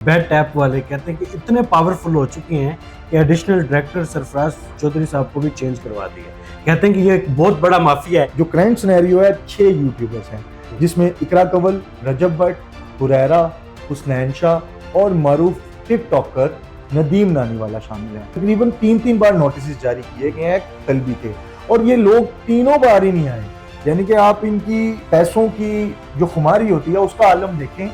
Bat tape والے کہتے ہیں کہ اتنے پاورفل ہو چکے ہیں کہ ایڈیشنل ڈائریکٹر سرفراز چودھری صاحب کو بھی چینج کروا دیا. کہتے ہیں کہ یہ ایک بہت بڑا مافیا ہے. جو کرنٹ سینیریو ہے 6 یوٹیوبرز ہیں جس میں اقرا کنول، رجب بٹ، حریرہ، حسنین شاہ اور معروف ٹک ٹاکر ندیم نانی والا شامل ہیں. تقریباً 3 بار نوٹسز جاری کیے گئے ہیں طلبی کے اور یہ لوگ تینوں بار ہی نہیں آئے. یعنی کہ آپ ان کی پیسوں کی جو خماری ہوتی ہے اس کا عالم دیکھیں.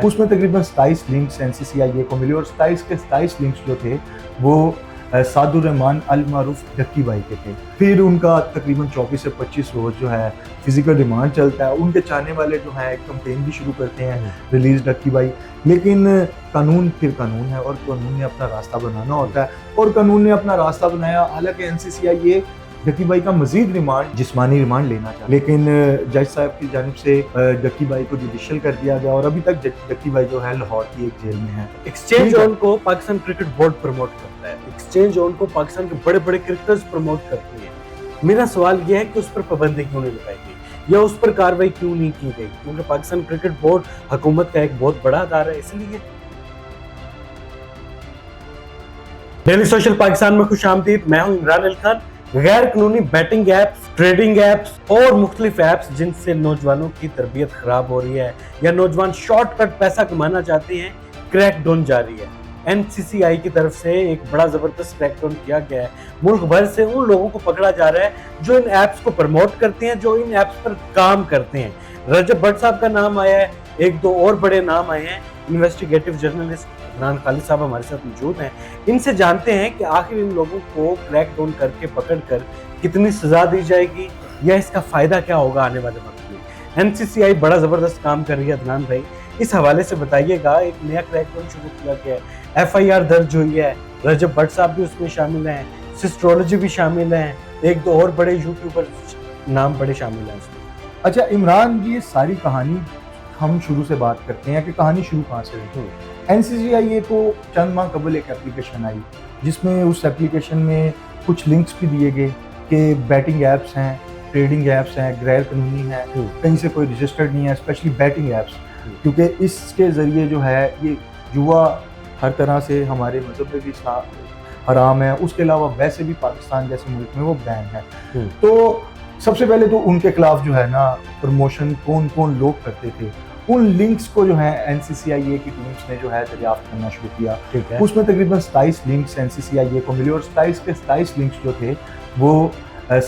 اس میں تقریباً 27 لنکس NCCIA کو ملے اور 27 کے 27 لنکس جو تھے وہ سعد الرحمان المعروف ڈکی بھائی کے تھے. پھر ان کا تقریباً 24 سے 25 روز جو ہے فزیکل ریمانڈ چلتا ہے. ان کے چاہنے والے جو ہیں ایک کمپین بھی شروع کرتے ہیں ریلیز ڈکی بھائی. لیکن قانون پھر قانون ہے اور قانون نے اپنا راستہ بنانا ہوتا ہے اور قانون نے اپنا راستہ بنایا. حالانکہ NCCIA ڈکی بھائی کا مزید ریمانڈ جسمانی ریمانڈ لینا چاہتا لیکن جج صاحب کی جانب سے ڈکی بھائی کو جوڈیشل کر دیا گیا اور ابھی تک ڈکی بھائی جو ہے لاہور کی ایک جیل میں ہے. ایکسچینج آن کو پاکستان کرکٹ بورڈ پروموٹ کرتا ہے. ایکسچینج آن کو پاکستان کے بڑے بڑے کرکٹرز پروموٹ کرتے ہیں. میرا سوال یہ ہے کہ اس پر پابندی کیوں نہیں لگائی گئی یا اس پر کارروائی کیوں نہیں کی گئی؟ کیونکہ پاکستان کرکٹ بورڈ حکومت کا ایک بہت بڑا ادارہ ہے. اس لیے ڈیلی سوشل پاکستان میں خوش آمدید. میں ہوں عمران علی خان. غیر قانونی بیٹنگ ایپس، ٹریڈنگ ایپس اور مختلف ایپس جن سے نوجوانوں کی تربیت خراب ہو رہی ہے یا نوجوان شارٹ کٹ پیسہ کمانا چاہتے ہیں، کریک ڈاؤن جاری ہے. NCCI کی طرف سے ایک بڑا زبردست کریک ڈاؤن کیا گیا ہے. ملک بھر سے ان لوگوں کو پکڑا جا رہا ہے جو ان ایپس کو پروموٹ کرتے ہیں، جو ان ایپس پر کام کرتے ہیں. رجب بٹ صاحب کا نام آیا ہے، ایک دو اور بڑے نام آئے ہیں. انویسٹیگیٹو جرنلسٹ عمران خالد صاحب ہمارے ساتھ موجود ہیں. ان سے جانتے ہیں کہ آخر ان لوگوں کو کریک ڈاؤن کر کے پکڑ کر کتنی سزا دی جائے گی یا اس کا فائدہ کیا ہوگا آنے والے وقت میں. NCCI بڑا زبردست کام کر رہی ہے. عدنان بھائی اس حوالے سے بتائیے گا. ایک نیا کریک ڈاؤن شروع کیا گیا ہے، FIR درج ہوئی ہے. رجب بٹ صاحب بھی اس میں شامل ہیں، سسٹرولوجی بھی شامل ہیں، ایک دو اور بڑے یوٹیوبر نام بڑے شامل ہیں اس میں. اچھا عمران، یہ ساری کہانی ہم شروع سے بات کرتے ہیں کہ کہانی شروع کہاں سے ہوئی. NCCIA کو چند ماہ قبل ایک اپلیکیشن آئی جس میں اس اپلیکیشن میں کچھ لنکس بھی دیے گئے کہ بیٹنگ ایپس ہیں، ٹریڈنگ ایپس ہیں، غیر قانونی ہیں، کہیں سے کوئی رجسٹرڈ نہیں ہے، اسپیشلی بیٹنگ ایپس، کیونکہ اس کے ذریعے جو ہے یہ جوا ہر طرح سے ہمارے مذہب میں بھی حرام ہے. اس کے علاوہ ویسے بھی پاکستان جیسے ملک میں وہ بین ہے. تو سب سے پہلے تو ان کے خلاف جو ہے نا پروموشن کون کون لوگ کرتے تھے ان لنکس کو جو ہے NCCIA کی ٹیمز نے جو ہے دریافت کرنا شروع کیا. اس میں تقریباً 27 لنکس NCCIA کو ملے اور 27 کے 27 لنکس جو تھے وہ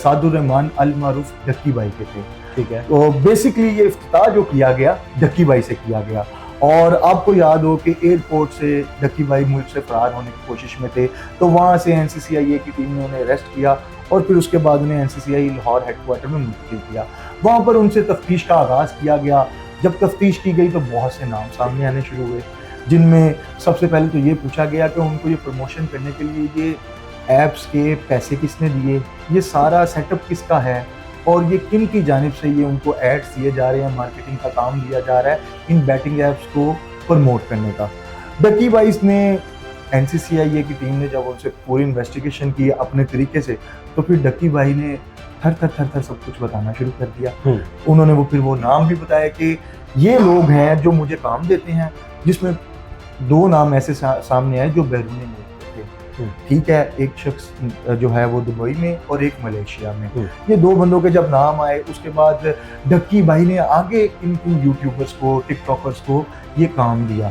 سعد الرحمان المعروف ڈکی بھائی کے تھے. ٹھیک ہے. تو بیسکلی یہ افتتاح جو کیا گیا ڈکی بھائی سے کیا گیا اور آپ کو یاد ہو کہ ایئرپورٹ سے ڈکی بھائی ملک سے فرار ہونے کی کوشش میں تھے تو وہاں سے NCCIA کی ٹیم نے انہیں اریسٹ کیا اور پھر اس کے بعد انہیں NCCI لاہور ہیڈ کوارٹر میں منتقل کیا. وہاں پر ان سے تفتیش کا آغاز کیا گیا. جب تفتیش کی گئی تو بہت سے نام سامنے آنے شروع ہوئے جن میں سب سے پہلے تو یہ پوچھا گیا کہ ان کو یہ پروموشن کرنے کے لیے یہ ایپس کے پیسے کس نے دیے، یہ سارا سیٹ اپ کس کا ہے اور یہ کن کی جانب سے یہ ان کو ایڈس دیے جا رہے ہیں، مارکیٹنگ کا کام دیا جا رہا ہے ان بیٹنگ ایپس کو پروموٹ کرنے کا. ڈکی بھائی نے NCCIA کی ٹیم نے جب ان سے پوری انویسٹیگیشن کی اپنے طریقے سے تو پھر ڈکی بھائی نے تھر تھر سب کچھ بتانا شروع کر دیا. انہوں نے پھر وہ نام بھی بتایا کہ یہ لوگ ہیں جو مجھے کام دیتے ہیں، جس میں 2 نام ایسے سامنے آئے جو بیرون ملک تھے. ٹھیک ہے، ایک شخص جو ہے وہ دبئی میں اور ایک ملیشیا میں. یہ 2 بندوں کے جب نام آئے اس کے بعد ڈکی بھائی نے آگے ان یوٹیوبرز کو، ٹک ٹاکرز کو یہ کام دیا.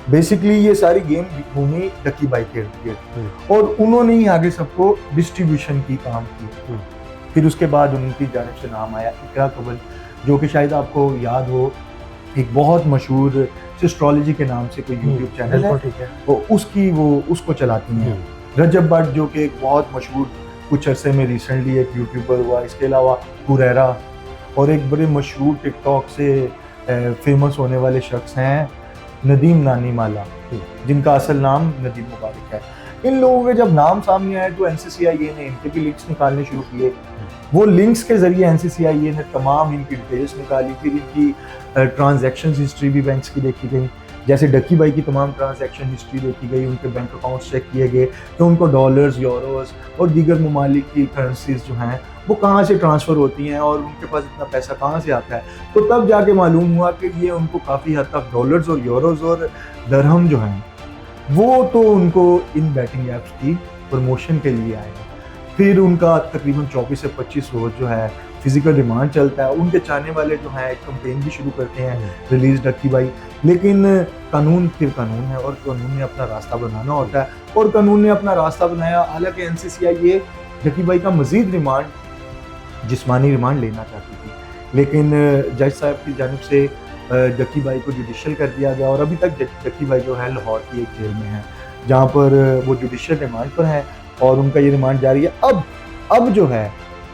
بیسکلی یہ ساری گیم گھومی ڈکی بھائی کے ارد اور انہوں نے ہی آگے سب کو ڈسٹریبیوشن کی کام کی. پھر اس کے بعد ان کی جانب سے نام آیا اقرا کنول، جو کہ شاید آپ کو یاد ہو ایک بہت مشہور سسٹرولوجی کے نام سے کوئی یوٹیوب چینل ہے، وہ اس کو چلاتی ہیں. رجب بٹ جو کہ ایک بہت مشہور کچھ عرصے میں ریسنٹلی ایک یوٹیوبر ہوا. اس کے علاوہ حریرہ اور ایک بڑے مشہور ٹک ٹاک سے فیمس ہونے والے شخص ہیں ندیم نانی والا، جن کا اصل نام ندیم مبارک ہے. ان لوگوں کے جب نام سامنے آئے تو NCCIA نے ان کے بھی لنکس نکالنے شروع کیے. وہ لنکس کے ذریعے NCCIA نے تمام ان کی ڈیٹیلز نکالی. پھر ان کی ٹرانزیکشن ہسٹری بھی بینکس کی دیکھی گئی. جیسے ڈکی بھائی کی تمام ٹرانزیکشن ہسٹری دیکھی گئی، ان کے بینک اکاؤنٹس چیک کیے گئے تو ان کو ڈالرز، یوروز اور دیگر ممالک کی کرنسیز جو ہیں وہ کہاں سے ٹرانسفر ہوتی ہیں اور ان کے پاس اتنا پیسہ کہاں سے آتا ہے. تو تب جا کے معلوم ہوا کہ یہ ان کو کافی حد تک ڈالرز اور یوروز اور درہم جو ہیں وہ تو ان کو ان بیٹنگ ایپس کی پروموشن کے لیے آئے گا. پھر ان کا تقریباً 24 سے 25 روز جو ہے فزیکل ریمانڈ چلتا ہے. ان کے چاہنے والے جو ہیں ایک کمپین بھی شروع کرتے ہیں ریلیز ڈکی بھائی. لیکن قانون پھر قانون ہے اور قانون نے اپنا راستہ بنانا ہوتا ہے اور قانون نے اپنا راستہ بنایا. حالانکہ NCCI ڈکی بھائی کا مزید ریمانڈ جسمانی ریمانڈ لینا چاہتی تھی, لیکن جج صاحب کی جانب سے ڈکی بھائی کو جوڈیشل کر دیا گیا اور ابھی تک ڈکی بھائی جو ہے لاہور کی ایک جیل میں ہیں جہاں پر وہ جوڈیشل ریمانڈ پر ہیں اور ان کا یہ ریمانڈ جاری ہے. اب جو ہے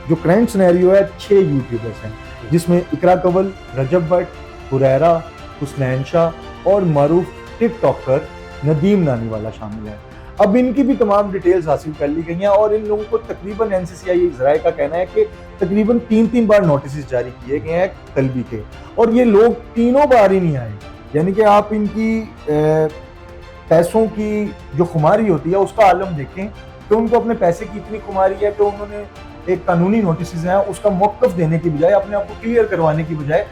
جو کرنٹ سینیریو ہے 6 یوٹیوبرز ہیں جس میں اقرا کنول, رجب بٹ, حریرہ, حسنین شاہ اور معروف ٹک ٹاکر ندیم نانی والا شامل ہے. اب ان کی بھی تمام ڈیٹیلز حاصل کر لی گئی ہیں اور ان لوگوں کو تقریباً NCCI ذرائع کا کہنا ہے کہ تقریباً 3 بار نوٹسز جاری کیے گئے ہیں طلبی کے اور یہ لوگ تینوں بار ہی نہیں آئے. یعنی کہ آپ ان کی پیسوں کی جو خماری ہوتی ہے اس کا عالم دیکھیں تو ان کو اپنے پیسے کی اتنی خماری ہے کہ انہوں نے ایک قانونی نوٹسز ہیں اس کا موقف دینے کی بجائے اپنے آپ کو کلیئر کروانے کی بجائے,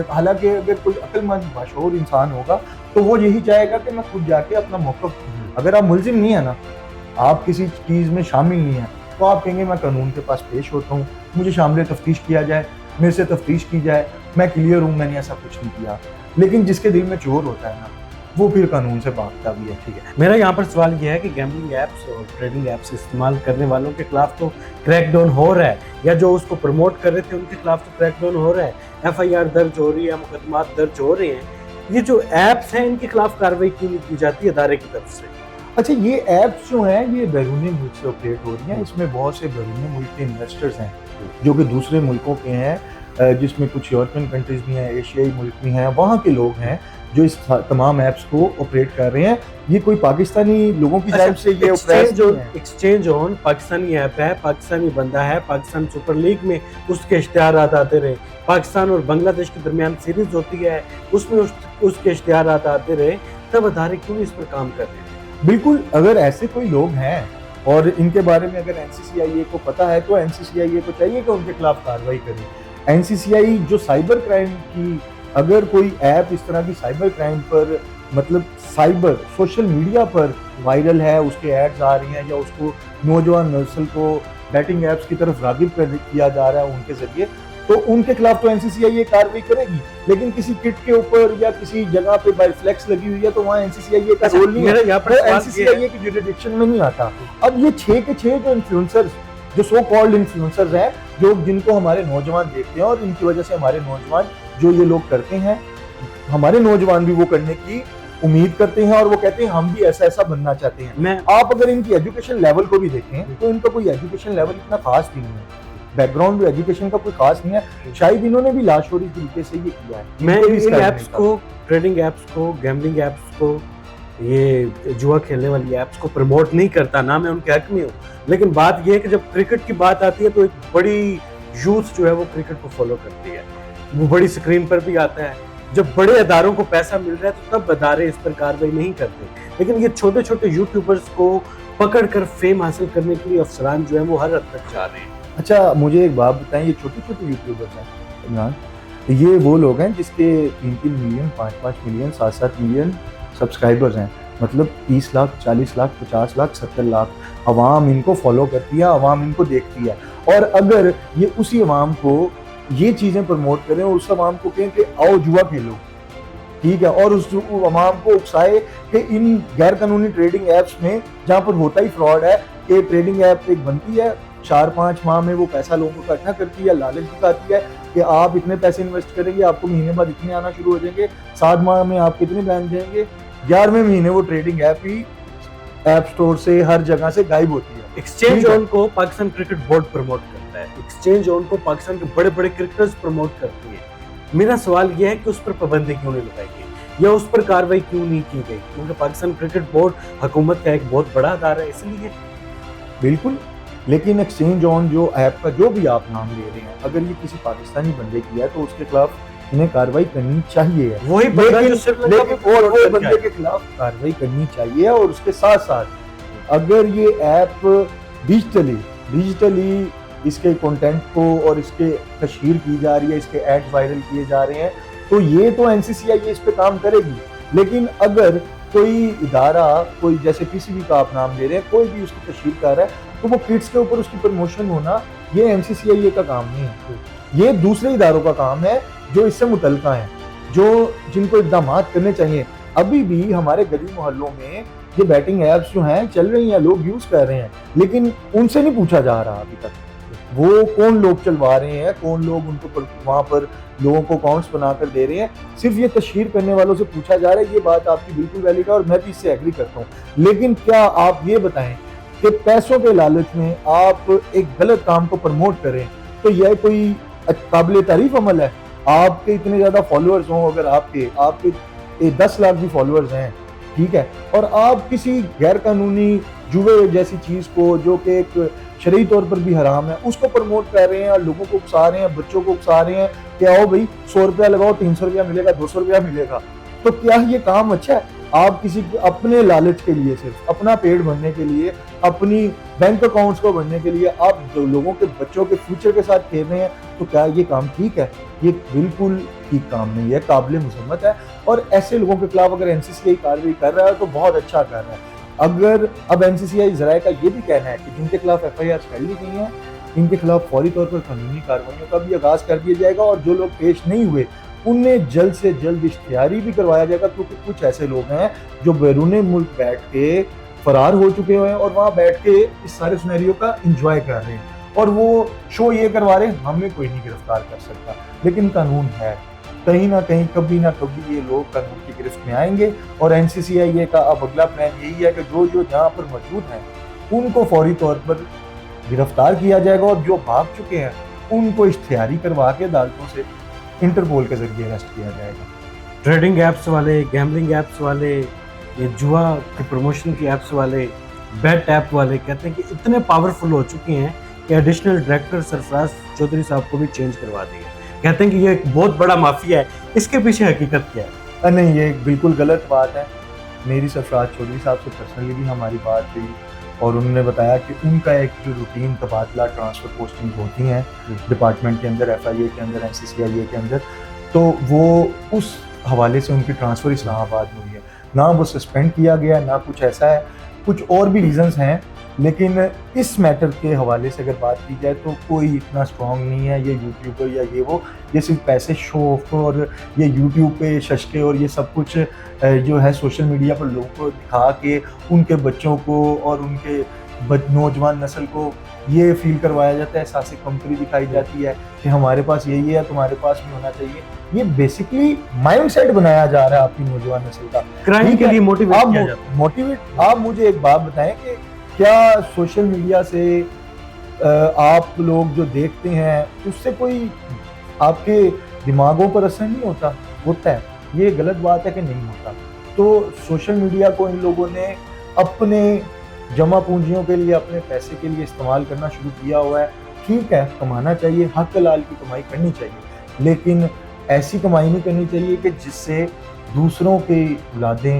حالانکہ اگر کوئی عقل مند باشعور انسان ہوگا تو وہ یہی چاہے گا کہ میں خود جا کے اپنا موقف, اگر آپ ملزم نہیں ہیں نا, آپ کسی چیز میں شامل نہیں ہیں تو آپ کہیں گے میں قانون کے پاس پیش ہوتا ہوں, مجھے شامل تفتیش کیا جائے, میرے سے تفتیش کی جائے, میں کلیئر ہوں, میں نے ایسا کچھ نہیں کیا. لیکن جس کے دل میں چور ہوتا ہے نا وہ پھر قانون سے بھاگتا بھی ہے. ٹھیک ہے, میرا یہاں پر سوال یہ ہے کہ گیمبلنگ ایپس اور ٹریڈنگ ایپس استعمال کرنے والوں کے خلاف تو کریک ڈاؤن ہو رہا ہے, یا جو اس کو پروموٹ کر رہے تھے ان کے خلاف تو کریک ڈاؤن ہو رہا ہے, FIR درج ہو رہی ہے, مقدمات درج ہو رہے ہیں. یہ جو ایپس ہیں ان کے خلاف کارروائی کیوں نہیں کی جاتی ادارے کی طرف سے؟ اچھا, یہ ایپس جو ہیں یہ بیرونی ملک سے آپریٹ ہو رہی ہیں. اس میں بہت سے بیرونی ملک کے انویسٹرز ہیں جو کہ دوسرے ملکوں کے ہیں, جس میں کچھ یورپین کنٹریز بھی ہیں, ایشیائی ملک بھی ہیں, وہاں کے لوگ ہیں جو اس تمام ایپس کو آپریٹ کر رہے ہیں. یہ کوئی پاکستانی لوگوں کی جانب سے یہ ایکسچینج آن پاکستانی ایپ ہے, پاکستانی بندہ ہے, پاکستان سپر لیگ میں اس کے اشتہارات آتے رہے, پاکستان اور بنگلہ دیش کے درمیان سیریز ہوتی ہے اس میں اس کے اشتہارات آتے رہے, تب ادارے کیوں اس پر کام کر رہے ہیں؟ بالکل, اگر ایسے کوئی لوگ ہیں اور ان کے بارے میں اگر NCCI کو پتا ہے تو NCCI کو چاہیے کہ ان کے خلاف کارروائی کرے. NCCI جو سائبر کرائم کی, اگر کوئی ایپ اس طرح کی سائبر کرائم پر مطلب سائبر سوشل میڈیا پر وائرل ہے, اس کے ایڈز آ رہی ہیں یا اس کو نوجوان نسل کو بیٹنگ ایپس کی طرف راغب کیا جا رہا ہے ان کے ذریعے, تو ان کے خلاف تو NCCI کارروائی کرے گی. لیکن کسی کٹ کے اوپر یا کسی جگہ پہ بائی فلیکس لگی ہوئی ہے تو وہاں NCCI کا رول نہیں ہے, وہ NCCI کی جوریڈکشن میں نہیں آتا. اب یہ 6 کے 6 جو انفلوئنسرز, جو سو کالڈ انفلوئنسرز ہیں, جو جن کو ہمارے نوجوان دیکھتے ہیں اور ان کی وجہ سے ہمارے نوجوان جو یہ لوگ کرتے ہیں, ہمارے نوجوان بھی وہ کرنے کی امید کرتے ہیں اور وہ کہتے ہیں ہم بھی ایسا بننا چاہتے ہیں. آپ اگر ان کی ایجوکیشن لیول کو بھی دیکھیں تو ان کا کوئی ایجوکیشن لیول اتنا خاص نہیں ہے, بیک گراؤنڈ بھی ایجوکیشن کا کوئی خاص نہیں ہے. شاید انہوں نے بھی لاشعوری طریقے سے یہ کیا ہے. میں ان ایپس کو, ٹریڈنگ ایپس کو, گیمبلنگ ایپس کو, یہ جوا کھیلنے والی ایپس کو پروموٹ نہیں کرتا, نہ میں ان کے حق میں ہوں, لیکن بات یہ ہے کہ جب کرکٹ کی بات آتی ہے تو ایک بڑی یوتھ جو ہے وہ کرکٹ کو فالو کرتی ہے, وہ بڑی سکرین پر بھی آتا ہے. جب بڑے اداروں کو پیسہ مل رہا ہے تو تب ادارے اس پر کارروائی نہیں کرتے, لیکن یہ چھوٹے چھوٹے یوٹیوبرز کو پکڑ کر فیم حاصل کرنے کے لیے افسران جو ہیں وہ ہر حد تک جا رہے ہیں. اچھا, مجھے ایک بات بتائیں, یہ چھوٹے چھوٹے یوٹیوبرز ہیں عمران, یہ وہ لوگ ہیں جس کے 3 ملین, 5 ملین, 7 ملین سبسکرائبرز ہیں, مطلب 30 لاکھ, 40 لاکھ, 50 لاکھ, 70 لاکھ عوام ان کو فالو کرتی ہے, عوام ان کو دیکھتی ہے. اور اگر یہ اسی عوام کو یہ چیزیں پروموٹ کریں اور اس عوام کو کہیں کہ آؤ جوا کھیلو, ٹھیک ہے, اور اس عوام کو اکسائے کہ ان غیر قانونی ٹریڈنگ ایپس میں جہاں پر ہوتا ہی فراڈ ہے کہ ٹریڈنگ ایپ ایک بنتی ہے 4-5 ماہ میں وہ پیسہ لوگوں کو اکٹھا کرتی ہے, لالچ دکھاتی ہے کہ آپ اتنے پیسے انویسٹ کریں گے, آپ کو مہینے بعد اتنے آنا شروع ہو جائیں گے, 7 ماہ میں آپ کتنے بین جائیں گے, 11ویں مہینے وہ ٹریڈنگ ایپ ہی ایپ سٹور سے ہر جگہ سے غائب ہوتی ہے. ایکسچینج آن کو پاکستان کرکٹ بورڈ پروموٹ کرتا ہے, ایکسچینج آن کو پاکستان کے بڑے بڑے کرکٹرز پروموٹ کرتی ہیں. میرا سوال یہ ہے کہ اس پر پابندی کیوں نہیں لگائی گئی یا اس پر کارروائی کیوں نہیں کی گئی, کیونکہ پاکستان کرکٹ بورڈ حکومت کا ایک بہت بڑا ادارہ ہے, اس لیے. بالکل, لیکن ایکسچینج آن جو ایپ کا جو بھی آپ نام لے رہے ہیں, اگر یہ کسی پاکستانی بندے کی ہے تو اس کے خلاف انہیں کارروائی کرنی چاہیے, وہی بندے کے خلاف کارروائی کرنی چاہیے. اور اس کے ساتھ ساتھ اگر یہ ایپ ڈیجیٹلی اس کے کنٹینٹ کو اور اس کے تشہیر کی جا رہی ہے, اس کے ایڈ وائرل کیے جا رہے ہیں, تو یہ تو NCCI اس پہ کام کرے گی. لیکن اگر کوئی ادارہ, کوئی جیسے PCB کا آپ نام لے رہے ہیں, کوئی بھی اس کی تشہیر کر رہا ہے, تو وہ کڈس کے اوپر اس کی پروموشن ہونا, یہ NCCI کا کام نہیں ہے. یہ دوسرے اداروں کا کام ہے جو اس سے متعلقہ ہیں, جن کو اقدامات کرنے چاہیے. ابھی بھی ہمارے گلی محلوں میں یہ بیٹنگ ایپس جو ہیں چل رہی ہیں, لوگ یوز کر رہے ہیں, لیکن ان سے نہیں پوچھا جا رہا ابھی تک وہ کون لوگ چلوا رہے ہیں, کون لوگ ان کو وہاں پر لوگوں کو اکاؤنٹس بنا کر دے رہے ہیں. صرف یہ تشہیر کرنے والوں سے پوچھا جا رہا ہے. یہ بات آپ کی بالکل ویلڈ ہے اور میں بھی اس سے ایگری کرتا ہوں. لیکن کیا آپ یہ بتائیں کہ پیسوں کے لالچ میں آپ ایک غلط کام کو پروموٹ کریں تو یہ کوئی قابل تعریف عمل ہے؟ آپ کے اتنے زیادہ فالوورز ہوں, اگر آپ کے 10 لاکھ بھی فالوورز ہیں, ٹھیک ہے, اور آپ کسی غیر قانونی جوئے جیسی چیز کو جو کہ ایک شرعی طور پر بھی حرام ہے اس کو پروموٹ کر رہے ہیں اور لوگوں کو اکسا رہے ہیں, بچوں کو اکسا رہے ہیں کہ آؤ بھائی 100 روپیہ لگاؤ, 300 روپیہ ملے گا, 200 روپیہ ملے گا, تو کیا یہ کام اچھا ہے؟ آپ کسی اپنے لالچ کے لیے, صرف اپنا پیٹ بھرنے کے لیے, اپنی بینک اکاؤنٹس کو بھرنے کے لیے آپ لوگوں کے بچوں کے فیوچر کے ساتھ کھیل رہے ہیں, تو کیا یہ کام ٹھیک ہے؟ یہ بالکل ٹھیک کام نہیں ہے, قابل مذمت ہے. اور ایسے لوگوں کے خلاف اگر NCCI کارروائی کر رہا ہے تو بہت اچھا کر رہا ہے. اگر اب NCCI ذرائع کا یہ بھی کہنا ہے کہ جن کے خلاف FIR کر لی گئی ہیں ان کے خلاف فوری طور پر قانونی کارروائیوں کا بھی آغاز کر دیا جائے گا, اور جو لوگ پیش نہیں ہوئے انہیں جلد سے جلد اشتہاری بھی کروایا جائے گا, کیونکہ کچھ ایسے لوگ ہیں جو بیرون ملک بیٹھ کے فرار ہو چکے ہوئے ہیں اور وہاں بیٹھ کے اس سارے سینیریو کا انجوائے کر رہے ہیں, اور وہ شو یہ کروا رہے ہیں ہمیں کوئی نہیں گرفتار کر سکتا. لیکن قانون ہے, کہیں نہ کہیں کبھی نہ کبھی یہ لوگ قانون کی گرفت میں آئیں گے, اور NCCI کا اب اگلا پلان یہی ہے کہ جو جہاں پر موجود ہیں ان کو فوری طور پر گرفتار کیا جائے گا, اور جو بھاگ چکے ہیں ان کو اشتہاری کروا کے عدالتوں سے انٹرپول کے ذریعے اریسٹ کیا جائے گا. ٹریڈنگ ایپس والے, گیمبلنگ ایپس والے, یہ جوا کی پروموشن کی ایپس والے, بیٹ ایپ والے کہتے ہیں کہ اتنے پاورفل ہو چکے ہیں کہ ایڈیشنل ڈائریکٹر سرفراز چودھری صاحب کو بھی چینج کروا دیا. کہتے ہیں کہ یہ ایک بہت بڑا مافیا ہے, اس کے پیچھے حقیقت کیا ہے؟ نہیں, یہ بالکل غلط بات ہے. میری سرفراز چودھری صاحب سے پرسنلی بھی ہماری بات ہوئی, اور انہوں نے بتایا کہ ان کا ایک جو روٹین تبادلہ ٹرانسفر پوسٹنگ ہوتی ہیں ڈپارٹمنٹ کے اندر, FIA کے اندر, NCCI کے اندر, تو وہ اس حوالے سے ان کی ٹرانسفر اسلام آباد میں ہوئی ہے. نہ وہ سسپینڈ کیا گیا, نہ کچھ ایسا ہے, کچھ اور بھی ریزنز ہیں. لیکن اس میٹر کے حوالے سے اگر بات کی جائے تو کوئی اتنا اسٹرانگ نہیں ہے. یہ یوٹیوبر یا یہ صرف پیسے شو آف اور یہ یوٹیوب پہ ششکے اور یہ سب کچھ جو ہے سوشل میڈیا پر لوگوں کو دکھا کے ان کے بچوں کو اور ان کے نوجوان نسل کو یہ فیل کروایا جاتا ہے, احساس کمتری دکھائی جاتی ہے کہ ہمارے پاس یہی ہے, تمہارے پاس بھی ہونا چاہیے. یہ بیسکلی مائنڈ سیٹ بنایا جا رہا ہے آپ کی نوجوان نسل کا, کرائم کے لیے موٹیویٹ کیا جاتا ہے. آپ مجھے ایک بات بتائیں کہ کیا سوشل میڈیا سے آپ لوگ جو دیکھتے ہیں اس سے کوئی آپ کے دماغوں پر اثر نہیں ہوتا؟ ہوتا ہے. یہ غلط بات ہے کہ نہیں ہوتا. تو سوشل میڈیا کو ان لوگوں نے اپنے جمع پونجیوں کے لیے, اپنے پیسے کے لیے استعمال کرنا شروع کیا ہوا ہے. ٹھیک ہے, کمانا چاہیے, حق حلال کی کمائی کرنی چاہیے, لیکن ایسی کمائی نہیں کرنی چاہیے کہ جس سے دوسروں کی اولادیں,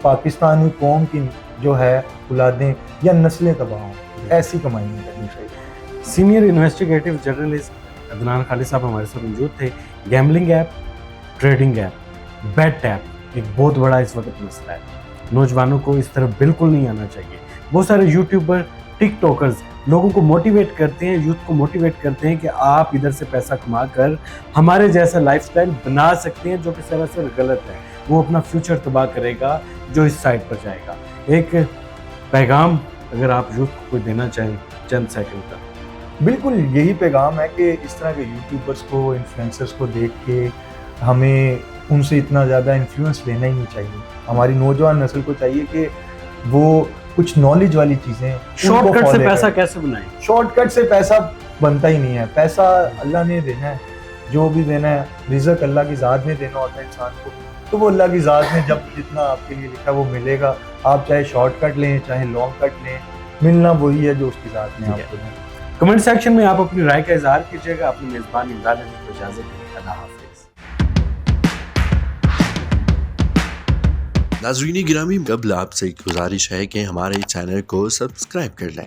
پاکستانی قوم کی جو ہے اولادیں یا نسلیں تباہ ہوں. ایسی کمائی نہیں کرنی چاہیے. Senior investigative journalist Adnan Khalid sahab ہمارے ساتھ موجود تھے. Gambling app, trading app, bet app ایک بہت بڑا اس وقت مسئلہ ہے. نوجوانوں کو اس طرف بالکل نہیں آنا چاہیے. بہت سارے یوٹیوبر, ٹک ٹاکرز لوگوں کو موٹیویٹ کرتے ہیں, یوتھ کو موٹیویٹ کرتے ہیں کہ آپ ادھر سے پیسہ کما کر ہمارے جیسا لائف سٹائل بنا سکتے ہیں, جو کہ سراسر غلط ہے. وہ اپنا فیوچر تباہ کرے گا جو اس سائٹ پر جائے گا. ایک پیغام اگر آپ یوتھ کو کوئی دینا چاہیں چند سیکنڈ کا. بالکل یہی پیغام ہے کہ اس طرح کے یوٹیوبرز کو, انفلوئنسرز کو دیکھ کے ہمیں ان سے اتنا زیادہ انفلوئنس لینا ہی نہیں چاہیے. ہماری نوجوان نسل کو چاہیے کہ وہ کچھ نالج والی چیزیں, شارٹ کٹ سے پیسہ کیسے بنائیں. شارٹ کٹ سے پیسہ بنتا ہی نہیں ہے. پیسہ اللہ نے دینا ہے, جو بھی دینا ہے رزق اللہ کی ذات نے دینا ہوتا ہے انسان کو, تو وہ اللہ کی ذات نے جب جتنا آپ کے لیے لکھا وہ ملے گا. آپ چاہے شارٹ کٹ لیں چاہے لانگ کٹ لیں, ملنا وہی ہے جو اس کی ذات نے آپ کو دیا. کمنٹ سیکشن میں آپ اپنی رائے کا اظہار کیجیے گا. اپنی میزبان عمران علی کو اجازت دیں. اللہ حافظ. ناظرین گرامی, قبل آپ سے ایک گزارش ہے کہ ہمارے چینل کو سبسکرائب کر لیں.